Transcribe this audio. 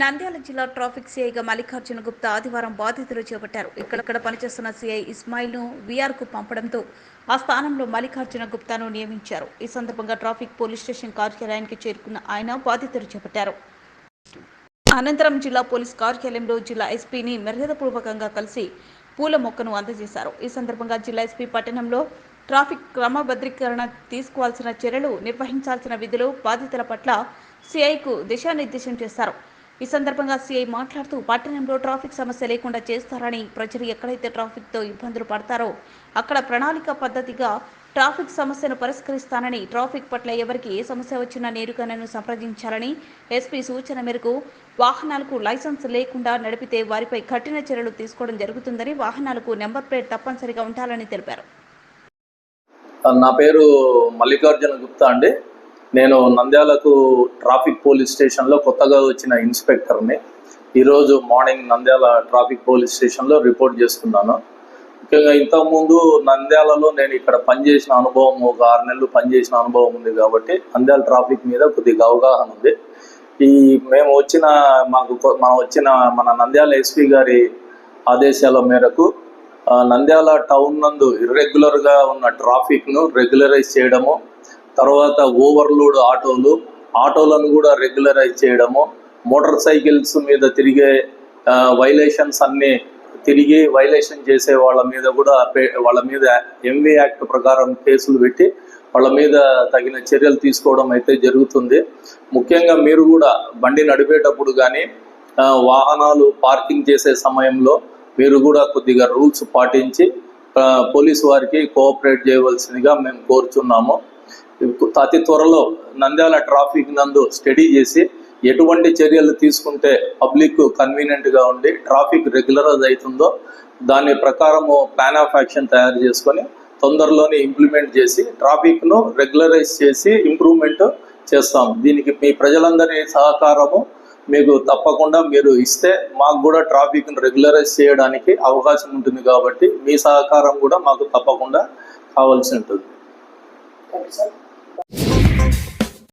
నంద్యాల జిల్లా ట్రాఫిక్ సీఐగా మల్లికార్జున గుప్తా ఆదివారం బాధ్యతలు చేపట్టారు. ఇక్కడ పనిచేస్తున్న సీఐ ఇస్మాయిల్ను వీఆర్కు పంపడంతో ఆ స్థానంలో మల్లికార్జున గుప్తాను నియమించారు. ఈ సందర్భంగా ట్రాఫిక్ పోలీస్ స్టేషన్ కార్యాలయానికి చేరుకున్న ఆయన బాధ్యతలు చేపట్టారు. అనంతరం జిల్లా పోలీస్ కార్యాలయంలో జిల్లా ఎస్పీని మర్యాదపూర్వకంగా కలిసి పూల మొక్కను అందజేశారు. ఈ సందర్భంగా జిల్లా ఎస్పీ పట్టణంలో ట్రాఫిక్ క్రమబద్ధీకరణ తీసుకోవాల్సిన చర్యలు, నిర్వహించాల్సిన విధులు, బాధ్యతల పట్ల సీఐకు దిశానిర్దేశం చేశారు. ఈ సందర్భంగా సీఐ మాట్లాడుతూ పట్టణంలో ట్రాఫిక్ సమస్య లేకుండా చేస్తారని, ప్రజలు ఎక్కడైతే ట్రాఫిక్తో ఇబ్బందులు పడతారో అక్కడ ప్రణాళిక పద్ధతిగా ట్రాఫిక్ సమస్యను పరిష్కరిస్తానని, ట్రాఫిక్ పట్ల ఎవరికి ఏ సమస్య వచ్చినా నేరుగా నన్ను సంప్రదించాలని ఎస్పీ సూచన మేరకు వాహనాలకు లైసెన్స్ లేకుండా నడిపితే వారిపై కఠిన చర్యలు తీసుకోవడం జరుగుతుందని, వాహనాలకు నెంబర్ ప్లేట్ తప్పనిసరిగా ఉండాలని తెలిపారు. నా పేరు మల్లికార్జున గుప్తా అండి. నేను నంద్యాలకు ట్రాఫిక్ పోలీస్ స్టేషన్లో కొత్తగా వచ్చిన ఇన్స్పెక్టర్ని. ఈరోజు మార్నింగ్ నంద్యాల ట్రాఫిక్ పోలీస్ స్టేషన్లో రిపోర్ట్ చేస్తున్నాను. ముఖ్యంగా ఇంతకుముందు నంద్యాలలో నేను ఇక్కడ పనిచేసిన అనుభవం, ఒక 6 నెలలు పనిచేసిన అనుభవం ఉంది కాబట్టి నంద్యాల ట్రాఫిక్ మీద కొద్దిగా అవగాహన ఉంది. మేము వచ్చిన మన నంద్యాల ఎస్పీ గారి ఆదేశాల మేరకు నంద్యాల టౌన్ నందు ఇర్రెగ్యులర్గా ఉన్న ట్రాఫిక్ను రెగ్యులరైజ్ చేయడము, తర్వాత ఓవర్లోడ్ ఆటోలను కూడా రెగ్యులరైజ్ చేయడము, మోటార్ సైకిల్స్ మీద తిరిగే వైలేషన్స్ అన్నీ తిరిగి వైలేషన్ చేసే వాళ్ళ మీద ఎంవీ యాక్ట్ ప్రకారం కేసులు పెట్టి వాళ్ళ మీద తగిన చర్యలు తీసుకోవడం అయితే జరుగుతుంది. ముఖ్యంగా మీరు కూడా బండి నడిపేటప్పుడు కానీ వాహనాలు పార్కింగ్ చేసే సమయంలో మీరు కూడా కొద్దిగా రూల్స్ పాటించి పోలీసు వారికి కోఆపరేట్ చేయవలసిందిగా మేము కోరుచున్నాము. అతి త్వరలో నంద్యాల ట్రాఫిక్ నందు స్టడీ చేసి ఎటువంటి చర్యలు తీసుకుంటే పబ్లిక్ కన్వీనియంట్గా ఉండి ట్రాఫిక్ రెగ్యులరైజ్ అవుతుందో దాని ప్రకారము ప్లాన్ ఆఫ్ యాక్షన్ తయారు చేసుకొని తొందరలోనే ఇంప్లిమెంట్ చేసి ట్రాఫిక్ను రెగ్యులరైజ్ చేసి ఇంప్రూవ్మెంట్ చేస్తాం. దీనికి మీ ప్రజలందరి సహకారము మీకు తప్పకుండా మీరు ఇస్తే మాకు కూడా ట్రాఫిక్ను రెగ్యులరైజ్ చేయడానికి అవకాశం ఉంటుంది కాబట్టి మీ సహకారం కూడా మాకు తప్పకుండా కావాల్సి ఉంటుంది.